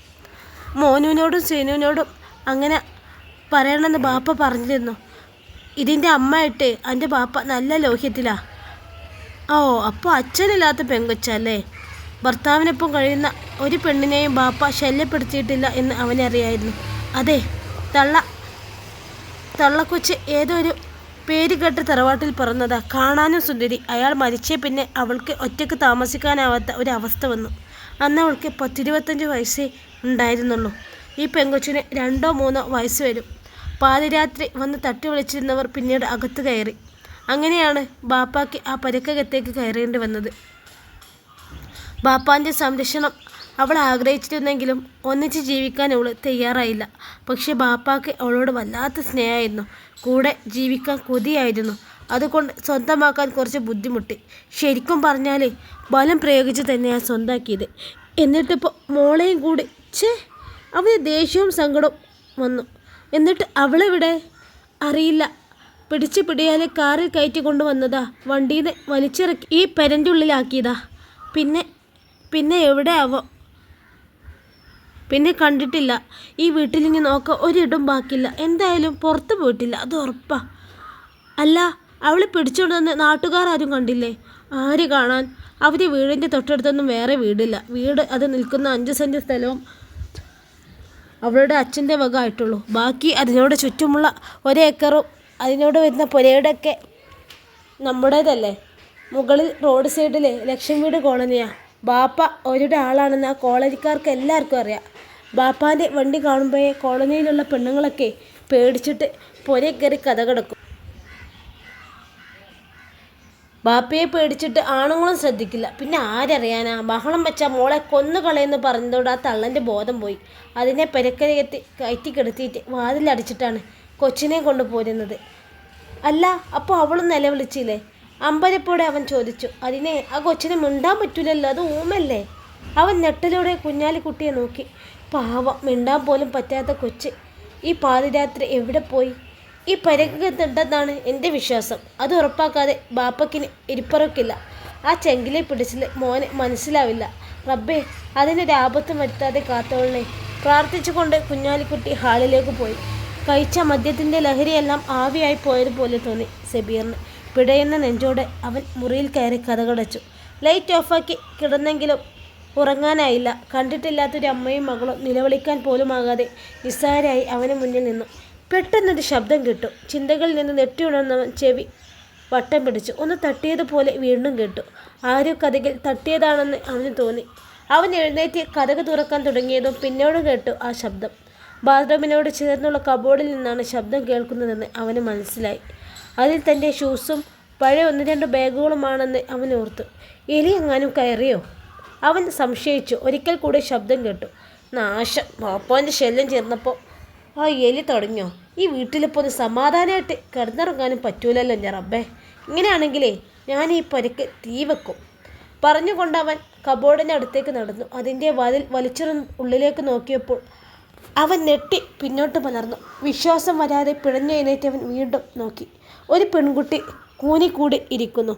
മോനുവിനോടും സേനുവിനോടും അങ്ങനെ പറയണമെന്ന് ബാപ്പ പറഞ്ഞിരുന്നു. ഇതിൻ്റെ അമ്മയായിട്ട് എൻ്റെ ബാപ്പ നല്ല ലോഹ്യത്തിലാ. ഓ, അപ്പോൾ അച്ഛനില്ലാത്ത പെങ്കൊച്ചല്ലേ? ഭർത്താവിനൊപ്പം കഴിയുന്ന ഒരു പെണ്ണിനെയും ബാപ്പ ശല്യപ്പെടുത്തിയിട്ടില്ല എന്ന് അവനറിയായിരുന്നു. അതെ, തള്ളക്കൊച്ച് ഏതൊരു പേരുകെട്ട തറവാട്ടിൽ പിറന്നതാ. കാണാനും സുന്ദരി. അയാൾ മരിച്ചേ പിന്നെ അവൾക്ക് ഒറ്റയ്ക്ക് താമസിക്കാനാവാത്ത ഒരവസ്ഥ വന്നു. അന്ന് അവൾക്ക് 10-25 വയസ്സേ ഉണ്ടായിരുന്നുള്ളൂ. ഈ പെങ്കൊച്ചിന് 2-3 വയസ്സ് വരും. പാതിരാത്രി വന്ന് തട്ടി വിളിച്ചിരുന്നവർ പിന്നീട് അകത്ത് കയറി. അങ്ങനെയാണ് ബാപ്പാക്ക് ആ പരക്കകത്തേക്ക് കയറേണ്ടി വന്നത്. ബാപ്പാൻ്റെ സംരക്ഷണം അവൾ ആഗ്രഹിച്ചിരുന്നെങ്കിലും ഒന്നിച്ച് ജീവിക്കാൻ അവൾ തയ്യാറായില്ല. പക്ഷെ ബാപ്പാക്ക് അവളോട് വല്ലാത്ത സ്നേഹമായിരുന്നു. കൂടെ ജീവിക്കാൻ കൊതിയായിരുന്നു. അതുകൊണ്ട് സ്വന്തമാക്കാൻ കുറച്ച് ബുദ്ധിമുട്ടി. ശരിക്കും പറഞ്ഞാൽ ബലം പ്രയോഗിച്ച് തന്നെയാണ് സ്വന്തമാക്കിയത്. എന്നിട്ടിപ്പോൾ മോളെയും കൂടി. അവന് ദേഷ്യവും സങ്കടവും വന്നു. എന്നിട്ട് അവളെവിടെ? അറിയില്ല. പിടിച്ച് പിടിയാലെ കാറിൽ കയറ്റി കൊണ്ടുവന്നതാ. വണ്ടിയിൽ നിന്ന് വലിച്ചിറക്കി ഈ പെരൻ്റെ ഉള്ളിലാക്കിയതാ. പിന്നെ എവിടെ ആവോ? പിന്നെ കണ്ടിട്ടില്ല. ഈ വീട്ടിലിങ്ങ് നോക്കാൻ ഒരിടം ബാക്കിയില്ല. എന്തായാലും പുറത്ത് പോയിട്ടില്ല, അത് ഉറപ്പാ. അല്ല, അവളെ പിടിച്ചുകൊണ്ടുവന്ന് നാട്ടുകാർ ആരും കണ്ടില്ലേ? ആര് കാണാൻ? അവരുടെ വീടിൻ്റെ തൊട്ടടുത്തൊന്നും വേറെ വീടില്ല. വീട് അത് നിൽക്കുന്ന 5 സെൻറ്റ് സ്ഥലവും അവളുടെ അച്ഛൻ്റെ വക ആയിട്ടുള്ളൂ. ബാക്കി അതിനോട് ചുറ്റുമുള്ള 1 ഏക്കറും അതിനോട് വരുന്ന പുരയുടെയൊക്കെ നമ്മുടേതല്ലേ. മുകളിൽ റോഡ് സൈഡിൽ ലക്ഷം വീട് കോളനിയാണ്. ബാപ്പ ഒരുടെ ആളാണെന്ന് ആ കോളനിക്കാർക്ക് എല്ലാവർക്കും അറിയാം. ബാപ്പാൻ്റെ വണ്ടി കാണുമ്പോഴേ കോളനിയിലുള്ള പെണ്ണുങ്ങളൊക്കെ പേടിച്ചിട്ട് പുരയിൽ കയറി കഥ കിടക്കും. ബാപ്പയെ പേടിച്ചിട്ട് ആണുങ്ങളും ശ്രദ്ധിക്കില്ല. പിന്നെ ആരറിയാനാ? ബഹളം വെച്ചാൽ മോളെ കൊന്നുകളയെന്ന് പറഞ്ഞതോടെ ആ തള്ളൻ്റെ ബോധം പോയി. അതിനെ പെരക്കരയെത്തി കയറ്റി കിടത്തിയിട്ട് വാതിലടിച്ചിട്ടാണ് കൊച്ചിനെ കൊണ്ടുപോരുന്നത്. അല്ല, അപ്പോൾ അവളും നിലവിളിച്ചില്ലേ? അമ്പരപ്പോടെ അവൻ ചോദിച്ചു. അതിനെ ആ കൊച്ചിനെ മിണ്ടാൻ പറ്റൂലല്ലോ, അത് ഊമല്ലേ? അവൻ ഞെട്ടലോടെ കുഞ്ഞാലിക്കുട്ടിയെ നോക്കി. പാവം, മിണ്ടാൻ പോലും പറ്റാത്ത കൊച്ച് ഈ പാതിരാത്രി എവിടെ പോയി? ഈ പരകത്തുണ്ടെന്നാണ് എൻ്റെ വിശ്വാസം. അത് ഉറപ്പാക്കാതെ ബാപ്പക്കിന് ഇരിപ്പറക്കില്ല. ആ ചെങ്കിലെ പിടിച്ചിൽ മോനെ മനസ്സിലാവില്ല. റബ്ബേ, അതിനൊരാപത്തും വരുത്താതെ കാത്തോളനെ പ്രാർത്ഥിച്ചുകൊണ്ട് കുഞ്ഞാലിക്കുട്ടി ഹാളിലേക്ക് പോയി. കഴിച്ച മദ്യത്തിൻ്റെ ലഹരിയെല്ലാം ആവിയായി പോയതുപോലെ തോന്നി സബീറിന്. പിടയുന്ന നെഞ്ചോടെ അവൻ മുറിയിൽ കയറി കതകടച്ചു. ലൈറ്റ് ഓഫാക്കി കിടന്നെങ്കിലും ഉറങ്ങാനായില്ല. കണ്ടിട്ടില്ലാത്തൊരു അമ്മയും മകളും നിലവിളിക്കാൻ പോലുമാകാതെ നിസ്സാരായി അവന് മുന്നിൽ നിന്നു. പെട്ടെന്നൊരു ശബ്ദം കേട്ടു. ചിന്തകളിൽ നിന്ന് നെട്ടിയുണർന്നവൻ ചെവി വട്ടം പിടിച്ചു. ഒന്ന് തട്ടിയതുപോലെ വീണ്ടും കേട്ടു. ആരോ കതകിൽ തട്ടിയതാണെന്ന് അവന് തോന്നി. അവൻ എഴുന്നേറ്റ് കതക് തുറക്കാൻ തുടങ്ങിയതും പിന്നോട് കേട്ടു ആ ശബ്ദം. ബാത്റൂമിനോട് ചേർന്നുള്ള കബോർഡിൽ നിന്നാണ് ശബ്ദം കേൾക്കുന്നതെന്ന് അവന് മനസ്സിലായി. അതിൽ തൻ്റെ ഷൂസും പഴയ 1-2 ബാഗുകളുമാണെന്ന് അവൻ ഓർത്തു. എലി എങ്ങാനും കയറിയോ? അവൻ സംശയിച്ചു. ഒരിക്കൽ കൂടി ശബ്ദം കേട്ടു. നാശം, പാപ്പാൻ്റെ ശല്യം ചേർന്നപ്പോൾ ആ എലി തുടങ്ങിയോ? ഈ വീട്ടിലിപ്പോൾ ഒന്ന് സമാധാനമായിട്ട് കിടന്നിറങ്ങാനും പറ്റൂലല്ലോ എൻ്റെ റബ്ബേ. ഇങ്ങനെയാണെങ്കിലേ ഞാൻ ഈ പരക്ക് തീ വെക്കും. പറഞ്ഞുകൊണ്ടവൻ കബോർഡിൻ്റെ അടുത്തേക്ക് നടന്നു. അതിൻ്റെ വാതിൽ വലിച്ചെറിഞ്ഞ് ഉള്ളിലേക്ക് നോക്കിയപ്പോൾ അവൻ നെട്ടി പിന്നോട്ട് മലർന്നു. വിശ്വാസം വരാതെ പിഴഞ്ഞെഴുന്നേറ്റവൻ വീണ്ടും നോക്കി. ഒരു പെൺകുട്ടി കൂനിക്കൂടി ഇരിക്കുന്നു.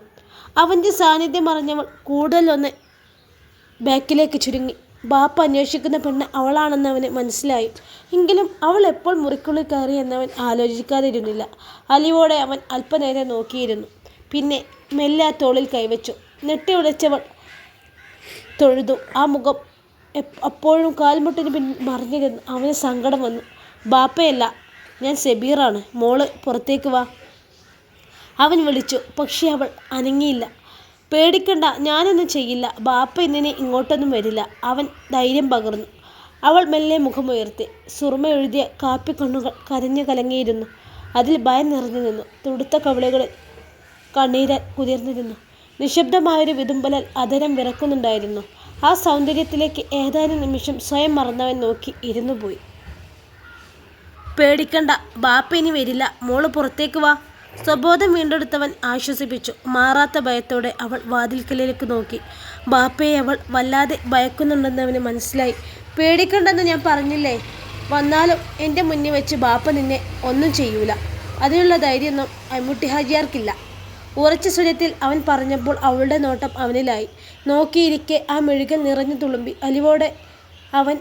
അവൻ്റെ സാന്നിധ്യം അറിഞ്ഞവൾ കൂടുതലൊന്ന് ബാക്കിലേക്ക് ചുരുങ്ങി. ബാപ്പ അന്വേഷിക്കുന്ന പെണ്ണ് അവളാണെന്ന് അവന് മനസ്സിലായി. എങ്കിലും അവൾ എപ്പോൾ മുറിക്കുള്ളിൽ കയറി എന്നവൻ ആലോചിക്കാതിരുന്നില്ല. അലിവോടെ അവൻ അല്പനേരം നോക്കിയിരുന്നു. പിന്നെ മെല്ലെ ആ തോളിൽ കൈവച്ചു. നെട്ടി ഉടച്ചവൾ തൊഴുതു. ആ മുഖം അപ്പോഴും കാൽമുട്ടിന് മറിഞ്ഞിരുന്നു. അവന് സങ്കടം വന്നു. ബാപ്പയല്ല, ഞാൻ സബീറാണ്. മോള് പുറത്തേക്ക് വാ, അവൻ വിളിച്ചു. പക്ഷെ അവൾ അനങ്ങിയില്ല. പേടിക്കണ്ട, ഞാനൊന്നും ചെയ്യില്ല. ബാപ്പ ഇന്നിനെ ഇങ്ങോട്ടൊന്നും വരില്ല, അവൻ ധൈര്യം പകർന്നു. അവൾ മെല്ലെ മുഖമുയർത്തി. സുറുമ എഴുതിയ കാപ്പിക്കണ്ണുകൾ കരഞ്ഞു കലങ്ങിയിരുന്നു. അതിൽ ഭയം നിറഞ്ഞു നിന്നു. തുടുത്ത കവിളുകളിൽ കണ്ണീരാൽ കുതിർന്നിരുന്നു. നിശബ്ദമായൊരു വിതുമ്പലാൽ അധരം വിറക്കുന്നുണ്ടായിരുന്നു. ആ സൗന്ദര്യത്തിലേക്ക് ഏതാനും നിമിഷം സ്വയം മറന്നവൻ നോക്കി ഇരുന്നു പോയി. പേടിക്കണ്ട, ബാപ്പ ഇനി വരില്ല. മോള് പുറത്തേക്ക് വാ, സ്വബോധം വീണ്ടെടുത്തവൻ ആശ്വസിപ്പിച്ചു. മാറാത്ത ഭയത്തോടെ അവൾ വാതിൽക്കലേക്ക് നോക്കി. ബാപ്പയെ അവൾ വല്ലാതെ ഭയക്കുന്നുണ്ടെന്ന് അവന് മനസ്സിലായി. പേടിക്കണ്ടെന്ന് ഞാൻ പറഞ്ഞില്ലേ? വന്നാലും എൻ്റെ മുന്നിൽ വെച്ച് ബാപ്പ നിന്നെ ഒന്നും ചെയ്യൂല. അതിനുള്ള ധൈര്യമൊന്നും അമ്മൂട്ടി ഹാജിയാർക്കില്ല. ഉറച്ച സ്വരത്തിൽ അവൻ പറഞ്ഞപ്പോൾ അവളുടെ നോട്ടം അവനിലായി. നോക്കിയിരിക്കെ ആ മെഴുകൽ നിറഞ്ഞു തുളുമ്പി. അലിവോടെ അവൻ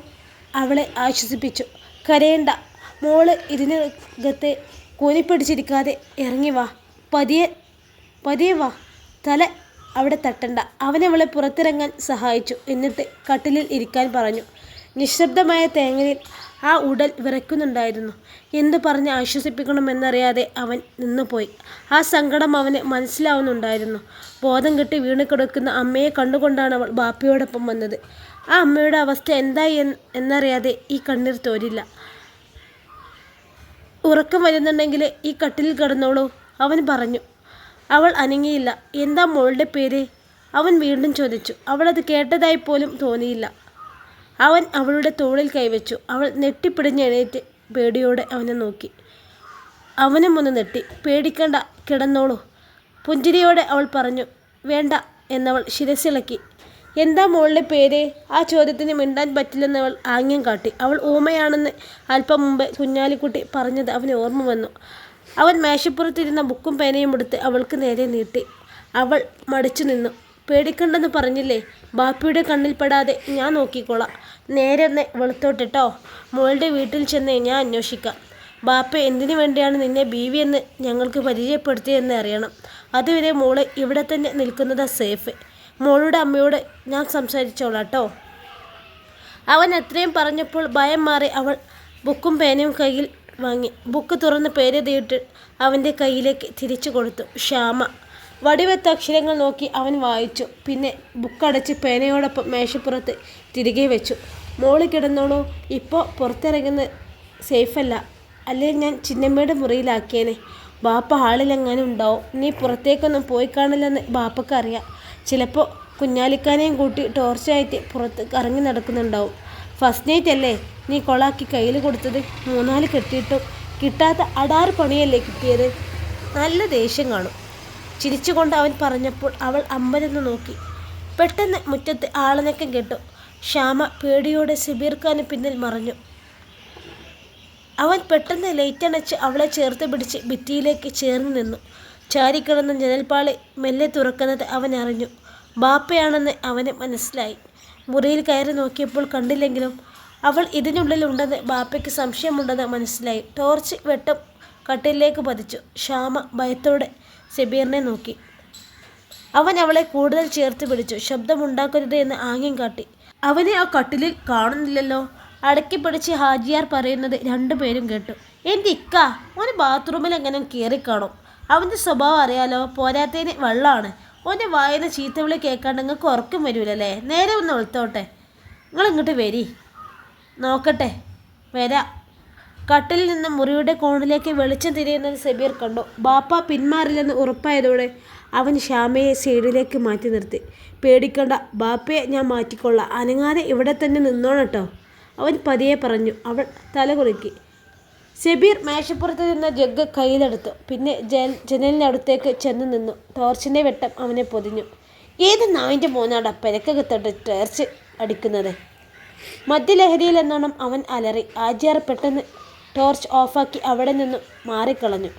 അവളെ ആശ്വസിപ്പിച്ചു. കരയണ്ട മോള്, ഇതിനകത്ത് കൂനിപ്പിടിച്ചിരിക്കാതെ ഇറങ്ങി വാ. പതിയെ പതിയെ വാ. തല അവിടെ തട്ടണ്ട. അവനവളെ പുറത്തിറങ്ങാൻ സഹായിച്ചു. എന്നിട്ട് കട്ടിലിൽ ഇരിക്കാൻ പറഞ്ഞു. നിശബ്ദമായ തേങ്ങലിൽ ആ ഉടൽ വിറയ്ക്കുന്നുണ്ടായിരുന്നു. എന്തു പറഞ്ഞ് ആശ്വസിപ്പിക്കണമെന്നറിയാതെ അവൻ നിന്നുപോയി. ആ സങ്കടം അവന് മനസ്സിലാവുന്നുണ്ടായിരുന്നു. ബോധം കെട്ടി വീണ് കിടക്കുന്ന അമ്മയെ കണ്ടുകൊണ്ടാണ് അവൾ ബാപ്പയോടൊപ്പം വന്നത്. ആ അമ്മയുടെ അവസ്ഥ എന്തായി എന്നറിയാതെ ഈ കണ്ണീർ തോരില്ല. ഉറക്കം വരുന്നുണ്ടെങ്കിൽ ഈ കട്ടിലിൽ കിടന്നോളൂ, അവൻ പറഞ്ഞു. അവൾ അനങ്ങിയില്ല. എന്താ മോളുടെ പേര്? അവൻ വീണ്ടും ചോദിച്ചു. അവളത് കേട്ടതായി പോലും തോന്നിയില്ല. അവൻ അവളുടെ തോളിൽ കൈവച്ചു. അവൾ നെട്ടിപ്പിടിഞ്ഞെണീറ്റ് പേടിയോടെ അവനെ നോക്കി. അവനും ഒന്ന് നെട്ടി. പേടിക്കണ്ട, കിടന്നോളൂ, പുഞ്ചിരിയോടെ അവൾ പറഞ്ഞു. വേണ്ട എന്നവൾ ശിരസിളക്കി. എന്താ മോളുടെ പേര്? ആ ചോദ്യത്തിന് മിണ്ടാൻ പറ്റില്ലെന്നവൾ ആംഗ്യം കാട്ടി. അവൾ ഊമയാണെന്ന് അല്പം മുമ്പ് കുഞ്ഞാലിക്കുട്ടി പറഞ്ഞത് അവന് ഓർമ്മ വന്നു. അവൻ മേശപ്പുറത്തിരുന്ന ബുക്കും പേനയും എടുത്ത് അവൾക്ക് നേരെ നീട്ടി. അവൾ മടിച്ചു നിന്നു. പേടിക്കണ്ടെന്ന് പറഞ്ഞില്ലേ? ബാപ്പിയുടെ കണ്ണിൽപ്പെടാതെ ഞാൻ നോക്കിക്കോളാം. നേരെ ഒന്ന് വെളുത്തോട്ടിട്ടോ. മോളുടെ വീട്ടിൽ ചെന്ന് ഞാൻ അന്വേഷിക്കാം. ബാപ്പ എന്തിനു വേണ്ടിയാണ് നിന്നെ ബീവി എന്ന് ഞങ്ങൾക്ക് പരിചയപ്പെടുത്തിയെന്ന് അറിയണം. അതുവരെ മോള് ഇവിടെ തന്നെ നിൽക്കുന്നതാ സേഫ്. മോളുടെ അമ്മയോട് ഞാൻ സംസാരിച്ചോളാട്ടോ. അവൻ അത്രയും പറഞ്ഞപ്പോൾ ഭയം മാറി അവൾ ബുക്കും പേനയും കയ്യിൽ വാങ്ങി. ബുക്ക് തുറന്ന് പേരെഴുതിയിട്ട് അവൻ്റെ കയ്യിലേക്ക് തിരിച്ചു കൊടുത്തു. ശ്യാമ. വടിവെത്ത അക്ഷരങ്ങൾ നോക്കി അവൻ വായിച്ചു. പിന്നെ ബുക്കടച്ച് പേനയോടൊപ്പം മേശപ്പുറത്ത് തിരികെ വെച്ചു. മോള് കിടന്നോളൂ. ഇപ്പോൾ പുറത്തിറങ്ങുന്നത് സേഫല്ല. അല്ലെങ്കിൽ ഞാൻ ചിന്നമ്മയുടെ മുറിയിലാക്കിയേനെ. ബാപ്പ ഹാളിലെങ്ങാനും ഉണ്ടാവും. നീ പുറത്തേക്കൊന്നും പോയി കാണില്ലെന്ന് ബാപ്പക്കറിയാം. ചിലപ്പോൾ കുഞ്ഞാലിക്കാനെയും കൂട്ടി ടോർച്ചായിട്ട് പുറത്ത് കറങ്ങി നടക്കുന്നുണ്ടാവും. ഫസ്റ്റ് നൈറ്റ് അല്ലേ നീ കൊളാക്കി കയ്യിൽ കൊടുത്തത്? 3-4 കെട്ടിയിട്ടും കിട്ടാത്ത അടാറ് പണിയല്ലേ കിട്ടിയത്? നല്ല ദേഷ്യം കാണും. ചിരിച്ചുകൊണ്ട് അവൻ പറഞ്ഞപ്പോൾ അവൾ അമ്പരന്ന് നോക്കി. പെട്ടെന്ന് മുറ്റത്ത് ആളനക്കം കേട്ടു. ശ്യാമ പേടിയോടെ സബീർ ഖാന് പിന്നിൽ മറഞ്ഞു. അവൻ പെട്ടെന്ന് ലൈറ്റണച്ച് അവളെ ചേർത്ത് പിടിച്ച് ഭിത്തിയിലേക്ക് ചേർന്ന് നിന്നു. ചാരിക്കിടന്ന ജനൽപ്പാളി മെല്ലെ തുറക്കുന്നത് അവൻ അറിഞ്ഞു. ബാപ്പയാണെന്ന് അവന് മനസ്സിലായി. മുറിയിൽ കയറി നോക്കിയപ്പോൾ കണ്ടില്ലെങ്കിലും അവൾ ഇതിനുള്ളിലുണ്ടെന്ന് ബാപ്പയ്ക്ക് സംശയമുണ്ടെന്ന് മനസ്സിലായി. ടോർച്ച് വെട്ടം കട്ടിലേക്ക് പതിച്ചു. ശ്യാമ ഭയത്തോടെ സബീറിനെ നോക്കി. അവൻ അവളെ കൂടുതൽ ചേർത്ത് പിടിച്ചു. ശബ്ദമുണ്ടാക്കരുത് എന്ന് ആംഗ്യം കാട്ടി. അവനെ ആ കട്ടിലിൽ കാണുന്നില്ലല്ലോ. അടക്കി പിടിച്ച് ഹാജിയാർ പറയുന്നത് 2 പേരും കേട്ടു. എൻ്റെ ഇക്ക, ഓന് ബാത്റൂമിൽ എങ്ങനെ കയറിക്കാണും. അവൻ്റെ സ്വഭാവം അറിയാലോ. പോരാത്തതിന് വെള്ളമാണ്. ഓൻ്റെ വായന ചീത്തവിളി കേൾക്കാണ്ട് നിങ്ങൾക്ക് ഉറക്കം വരൂലല്ലേ? നേരെ ഒന്ന് ഒളുത്തോട്ടെ. നിങ്ങൾ ഇങ്ങോട്ട് വരി, നോക്കട്ടെ. വരാ. കട്ടിലിൽ നിന്ന് മുറിയുടെ കോണിലേക്ക് വെളിച്ചം തിരിയുന്നത് സബീർ കണ്ടു. ബാപ്പ പിന്മാറില്ലെന്ന് ഉറപ്പായതോടെ അവൻ ശ്യാമയെ സൈഡിലേക്ക് മാറ്റി നിർത്തി. പേടിക്കണ്ട, ബാപ്പയെ ഞാൻ മാറ്റിക്കൊള്ളാം. അനങ്ങാതെ ഇവിടെ തന്നെ നിന്നോണട്ടോ, അവൻ പതിയെ പറഞ്ഞു. അവൾ തലകുലുക്കി. സബീർ മേശപ്പുറത്ത് നിന്ന ജഗ് കയ്യിലെടുത്തു. പിന്നെ ജനലിനടുത്തേക്ക് ചെന്ന് നിന്നു. ടോർച്ചിൻ്റെ വെട്ടം അവനെ പൊതിഞ്ഞു. ഏത് നാവിൻ്റെ മോനാടാ പെരക്കൊക്കെ തൊട്ട് ടോർച്ച് അടിക്കുന്നത്? മദ്യലഹരിയിൽ എന്നോണം അവൻ അലറി. ആജിയാർ പെട്ടെന്ന് ടോർച്ച് ഓഫാക്കി അവിടെ നിന്നും മാറിക്കളഞ്ഞു.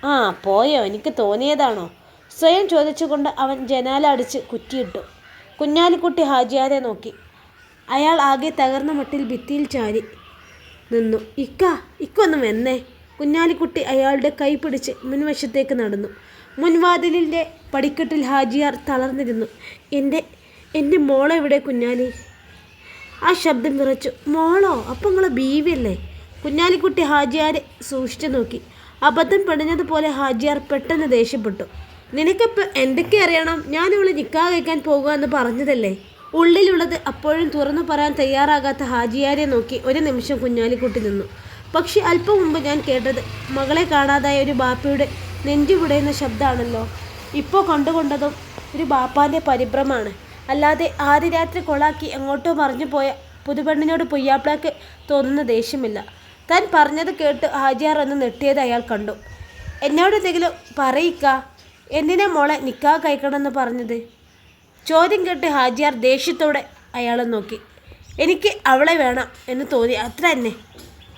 ആ പോയോ? എനിക്ക് തോന്നിയതാണോ? സ്വയം ചോദിച്ചുകൊണ്ട് അവൻ ജനാല അടിച്ച് കുറ്റിയിട്ടു. കുഞ്ഞാലിക്കുട്ടി ഹാജിയാരെ നോക്കി. അയാൾ ആകെ തകർന്ന മട്ടിൽ ഭിത്തിയിൽ ചാരി നിന്നു. ഇക്കൊന്നും എന്നേ. കുഞ്ഞാലിക്കുട്ടി അയാളുടെ കൈ പിടിച്ച് മുൻവശത്തേക്ക് നടന്നു. മുൻവാതിലിൻ്റെ പടിക്കെട്ടിൽ ഹാജിയാർ തളർന്നിരുന്നു. എൻ്റെ മോളെവിടെ കുഞ്ഞാലി? ആ ശബ്ദം വിറച്ചു. മോളോ? അപ്പം നിങ്ങളെ ബീവിയല്ലേ? കുഞ്ഞാലിക്കുട്ടി ഹാജിയാരെ സൂക്ഷിച്ചു നോക്കി. അബദ്ധം പെടുന്നതുപോലെ ഹാജിയാർ പെട്ടെന്ന് ദേഷ്യപ്പെട്ടു. നിനക്കിപ്പോൾ എന്തൊക്കെ അറിയണം? ഞാനിവളെ നിക്കാഹ് കഴിക്കാൻ പോകുക എന്ന് പറഞ്ഞതല്ലേ? ഉള്ളിലുള്ളത് അപ്പോഴും തുറന്നു പറയാൻ തയ്യാറാകാത്ത ഹാജിയാരെ നോക്കി ഒരു നിമിഷം കുഞ്ഞാലിക്കുട്ടി നിന്നു. പക്ഷെ അല്പം മുമ്പ് ഞാൻ കേട്ടത് മകളെ കാണാതായ ഒരു ബാപ്പയുടെ നെഞ്ചു പിടയുന്ന ശബ്ദമാണല്ലോ. ഇപ്പോൾ കണ്ടുകൊണ്ടതും ഒരു ബാപ്പാൻ്റെ പരിഭ്രമാണ്. അല്ലാതെ ആദ്യ രാത്രി കൊളാക്കി എങ്ങോട്ടോ മറിഞ്ഞു പോയ പുതുപെണ്ണിനോട് പൊയ്യാപ്പിളക്ക് തോന്നുന്ന ദേഷ്യമില്ല. താൻ പറഞ്ഞത് കേട്ട് ഹാജിയാർ എന്ന് നെട്ടിയത് അയാൾ കണ്ടു. എന്നോട് എന്തെങ്കിലും പറയിക്ക. എന്തിനാ മോളെ നിക്കാഹ് കഴിക്കണമെന്ന് പറഞ്ഞത്? ചോദ്യം കേട്ട് ഹാജിയാർ ദേഷ്യത്തോടെ അയാളെ നോക്കി. എനിക്ക് അവളെ വേണം എന്ന് തോന്നി, അത്ര തന്നെ.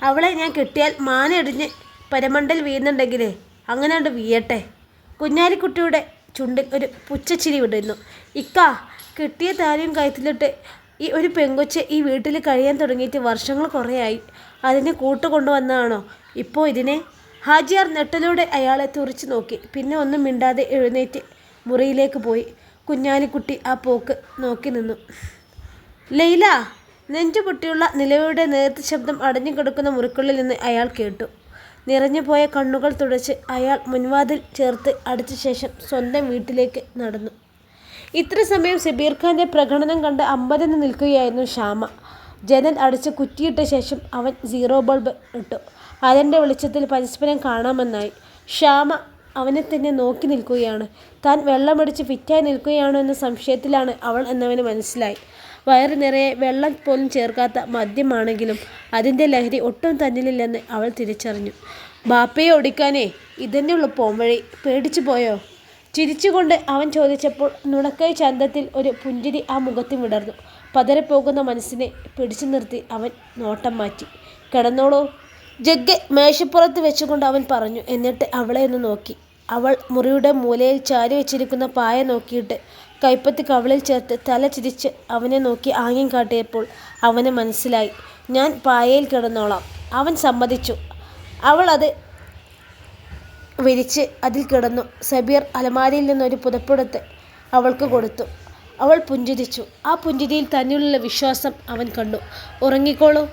അവളെ ഞാൻ കിട്ടിയാൽ മാനടിഞ്ഞ് പരമണ്ടൽ വീഴുന്നുണ്ടെങ്കിലേ അങ്ങനെ ഉണ്ട് വീയട്ടെ. കുഞ്ഞാലിക്കുട്ടിയുടെ ചുണ്ടിൽ ഒരു പുച്ഛച്ചിരി വിടുന്നു. ഇക്ക, കിട്ടിയ താലിയും കഴുത്തിലിട്ട് ഈ ഒരു പെങ്കൊച്ച് ഈ വീട്ടിൽ കഴിയാൻ തുടങ്ങിയിട്ട് വർഷങ്ങൾ കുറേയായി. അതിനെ കൂട്ടുകൊണ്ടുവന്നതാണോ ഇപ്പോൾ ഇതിനെ? ഹാജിയാർ നെട്ടലോടെ അയാളെ തുറിച്ചു നോക്കി. പിന്നെ ഒന്നും മിണ്ടാതെ എഴുന്നേറ്റ് മുറിയിലേക്ക് പോയി. കുഞ്ഞാലിക്കുട്ടി ആ പോക്ക് നോക്കി നിന്നു. ലൈല! നെഞ്ചുപൊട്ടിയുള്ള നിലവിയുടെ നേർത്ത ശബ്ദം അടഞ്ഞു കിടക്കുന്ന മുറിക്കുള്ളിൽ നിന്ന് അയാൾ കേട്ടു. നിറഞ്ഞുപോയ കണ്ണുകൾ തുടച്ച് അയാൾ മുൻവാതിൽ ചേർത്ത് അടച്ച ശേഷം സ്വന്തം വീട്ടിലേക്ക് നടന്നു. ഇത്ര സമയം സബീർ ഖാൻ്റെ പ്രകടനം കണ്ട് അമ്പരന്ന് നിൽക്കുകയായിരുന്നു ശ്യാമ. ജനൽ അടച്ച് കുറ്റിയിട്ട ശേഷം അവൻ 0 ബൾബ് ഇട്ടു. അതിൻ്റെ വെളിച്ചത്തിൽ പരസ്പരം കാണാമെന്നായി. ശ്യാമ അവനെ തന്നെ നോക്കി നിൽക്കുകയാണ്. താൻ വെള്ളമടിച്ച് ഫിറ്റായി നിൽക്കുകയാണോ എന്ന സംശയത്തിലാണ് അവൾ എന്നവന് മനസ്സിലായി. വയറ് നിറയെ വെള്ളം പോലും ചേർക്കാത്ത മദ്യമാണെങ്കിലും അതിൻ്റെ ലഹരി ഒട്ടും തന്നിലില്ലെന്ന് അവൾ തിരിച്ചറിഞ്ഞു. ബാപ്പയെ ഒടിക്കാനേ ഇതന്നെയുള്ളൂ പോംവഴി. പേടിച്ചു പോയോ? ചിരിച്ചുകൊണ്ട് അവൻ ചോദിച്ചപ്പോൾ നുണക്കൈ ചന്തത്തിൽ ഒരു പുഞ്ചിരി ആ മുഖത്ത് വിടർന്നു. പതറിപ്പോകുന്ന മനസ്സിനെ പിടിച്ചു നിർത്തി അവൻ നോട്ടം മാറ്റി. കിടന്നോളൂ. ജഗ്ഗെ മേശപ്പുറത്ത് വെച്ചുകൊണ്ട് അവൻ പറഞ്ഞു. എന്നിട്ട് അവളെ ഒന്ന് നോക്കി. അവൾ മുറിയുടെ മൂലയിൽ ചാരി വെച്ചിരിക്കുന്ന പായ നോക്കിയിട്ട് കൈപ്പത്തി കവളിൽ ചേർത്ത് തല ചിരിച്ച് അവനെ നോക്കി ആംഗ്യം കാട്ടിയപ്പോൾ അവന് മനസ്സിലായി. ഞാൻ പായയിൽ കിടന്നോളാം. അവൻ സമ്മതിച്ചു. അവൾ അത് വിരിച്ച് അതിൽ കിടന്നു. സബീർ അലമാരിയിൽ നിന്നൊരു പുതപ്പെടുത്ത് അവൾക്ക് കൊടുത്തു. അവൾ പുഞ്ചിരിച്ചു. ആ പുഞ്ചിരിയിൽ തന്നിലുള്ള വിശ്വാസം അവൻ കണ്ടു. ഉറങ്ങിക്കോളൂ.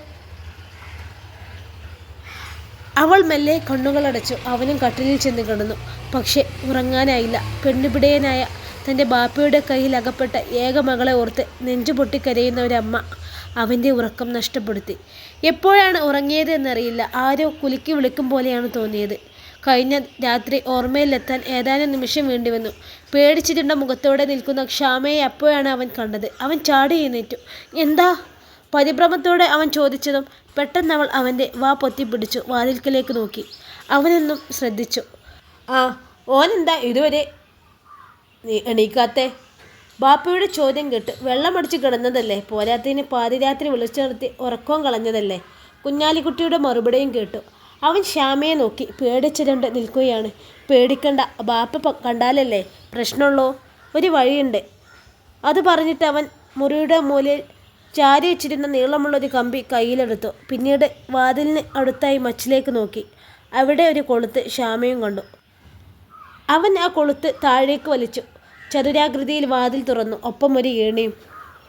അവൾ മെല്ലെ കണ്ണുകളടച്ചു. അവനും കട്ടിലിൽ ചെന്ന് കിടന്നു. പക്ഷെ ഉറങ്ങാനായില്ല. പെണ്ണുപിടയനായ തൻ്റെ ബാപ്പയുടെ കയ്യിൽ അകപ്പെട്ട ഏക മകളെ ഓർത്ത് നെഞ്ചു പൊട്ടിക്കരയുന്ന ഒരമ്മ അവൻ്റെ ഉറക്കം നഷ്ടപ്പെടുത്തി. എപ്പോഴാണ് ഉറങ്ങിയത് എന്നറിയില്ല. ആരോ കുലുക്കി വിളിക്കും പോലെയാണ് തോന്നിയത്. കഴിഞ്ഞ രാത്രി ഓർമ്മയിലെത്താൻ ഏതാനും നിമിഷം വേണ്ടിവന്നു. പേടിച്ചിട്ടുണ്ട മുഖത്തോടെ നിൽക്കുന്ന ക്ഷാമയെ അപ്പോഴാണ് അവൻ കണ്ടത്. അവൻ ചാടി എഴുന്നേറ്റു. എന്താ? പരിഭ്രമത്തോടെ അവൻ ചോദിച്ചതും പെട്ടെന്ന് അവൾ അവൻ്റെ വാ പൊത്തിപ്പിടിച്ചു വാതിൽക്കലേക്ക് നോക്കി. അവനൊന്നും ശ്രദ്ധിച്ചു. ആ, ഓനെന്താ ഇതുവരെ എണീക്കാത്തെ? ബാപ്പയുടെ ചോദ്യം കേട്ട്. വെള്ളമടിച്ച് കിടന്നതല്ലേ, പോരാത്തതിന് പാതിരാത്രി വിളിച്ചു നിർത്തി ഉറക്കവും കളഞ്ഞതല്ലേ. കുഞ്ഞാലിക്കുട്ടിയുടെ മറുപടിയും കേട്ടു. അവൻ ശ്യാമയെ നോക്കി പേടിച്ചിരണ്ട് നിൽക്കുകയാണ്. പേടിക്കണ്ട, ബാപ്പ കണ്ടാലല്ലേ പ്രശ്നമുള്ളൂ. ഒരു വഴിയുണ്ട്. അത് പറഞ്ഞിട്ട് അവൻ മുറിയുടെ മൂലയിൽ ചാരി വെച്ചിരുന്ന നീളമുള്ളൊരു കമ്പി കയ്യിലെടുത്തു. പിന്നീട് വാതിലിന് അടുത്തായി മച്ചിലേക്ക് നോക്കി. അവിടെ ഒരു കൊളുത്ത് ശ്യാമയും കണ്ടു. അവൻ ആ കൊളുത്ത് താഴേക്ക് വലിച്ചു. ചതുരാകൃതിയിൽ വാതിൽ തുറന്നു. ഒപ്പം ഒരു ഏണിയും.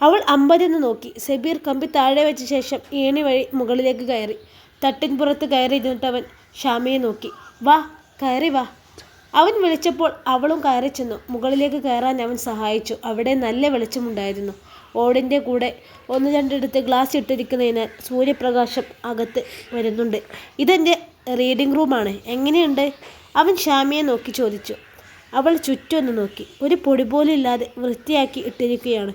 അവൾ അമ്പതെന്ന് നോക്കി. സബീർ കമ്പി താഴെ വെച്ച ശേഷം ഏണി വഴി മുകളിലേക്ക് കയറി. തട്ടിൻപുറത്ത് കയറി ഇരുന്നിട്ടവൻ ശ്യാമയെ നോക്കി. വാ, കയറി വാ. അവൻ വിളിച്ചപ്പോൾ അവളും കയറി ചെന്നു. മുകളിലേക്ക് കയറാൻ അവൻ സഹായിച്ചു. അവിടെ നല്ല വെളിച്ചമുണ്ടായിരുന്നു. ഓടിൻ്റെ കൂടെ 1-2 ഗ്ലാസ് ഇട്ടിരിക്കുന്നതിനാൽ സൂര്യപ്രകാശം അകത്ത് വരുന്നുണ്ട്. ഇതെൻ്റെ റീഡിംഗ് റൂമാണ്. എങ്ങനെയുണ്ട്? അവൻ ശ്യാമയെ നോക്കി ചോദിച്ചു. അവൾ ചുറ്റൊന്ന് നോക്കി. ഒരു പൊടി പോലും ഇല്ലാതെ വൃത്തിയാക്കി ഇട്ടിരിക്കുകയാണ്.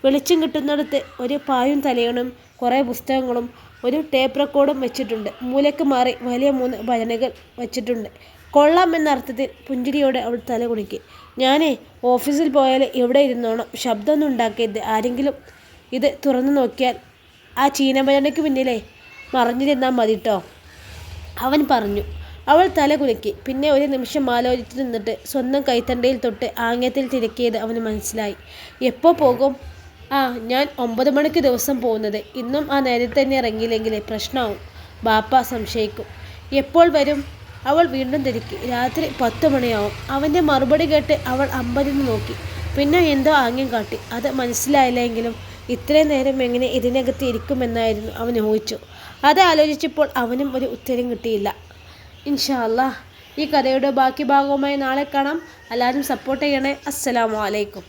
വെളിച്ചം കിട്ടുന്നിടത്ത് ഒരു പായും തലയണും കുറേ പുസ്തകങ്ങളും ഒരു ടേപ്പ് റെക്കോർഡും വെച്ചിട്ടുണ്ട്. മൂലയ്ക്ക് മാറി വലിയ 3 ഭജനകൾ വച്ചിട്ടുണ്ട്. കൊള്ളാം എന്ന അർത്ഥത്തിൽ പുഞ്ചിരിയോടെ അവൾ തല കുണിക്കി. ഞാനേ ഓഫീസിൽ പോയാൽ ഇവിടെ ഇരുന്നോണം. ശബ്ദമൊന്നും ഉണ്ടാക്കരുത്. ആരെങ്കിലും ഇത് തുറന്നു നോക്കിയാൽ ആ ചീനഭജനയ്ക്ക് പിന്നിലേ മറിഞ്ഞിരുന്നാൽ മതി ട്ടോ, അവൻ പറഞ്ഞു. അവൾ തല കുലുക്കി. പിന്നെ ഒരു നിമിഷം ആലോചിച്ച് നിന്നിട്ട് സ്വന്തം കൈത്തണ്ടയിൽ തൊട്ട് ആംഗ്യത്തിൽ തിരക്കിയത് അവന് മനസ്സിലായി. എപ്പോൾ പോകും? ആ, ഞാൻ 9 മണിക്ക് ദിവസം പോകുന്നത്. ഇന്നും ആ നേരത്തെ തന്നെ ഇറങ്ങിയില്ലെങ്കിൽ പ്രശ്നമാവും. ബാപ്പ സംശയിക്കും. എപ്പോൾ വരും? അവൾ വീണ്ടും തിരക്കി. രാത്രി 10 മണിയാവും. അവൻ്റെ മറുപടി കേട്ട് അവൾ അമ്പതിന്ന് നോക്കി. പിന്നെ എന്തോ ആംഗ്യം കാട്ടി. അത് മനസ്സിലായില്ലെങ്കിലും ഇത്രയും നേരം എങ്ങനെ ഇതിനകത്ത് ഇരിക്കുമെന്നായിരുന്നു അവൻ ഊഹിച്ചു. അത് ആലോചിച്ചപ്പോൾ അവനും ഒരു ഉത്തരം കിട്ടിയില്ല. ഇൻഷാ അല്ലാഹ് ഈ കഥയുടെ ബാക്കി ഭാഗവുമായി നാളെ കാണാം. എല്ലാവരും സപ്പോർട്ട് ചെയ്യണേ. അസ്സലാമു അലൈക്കും.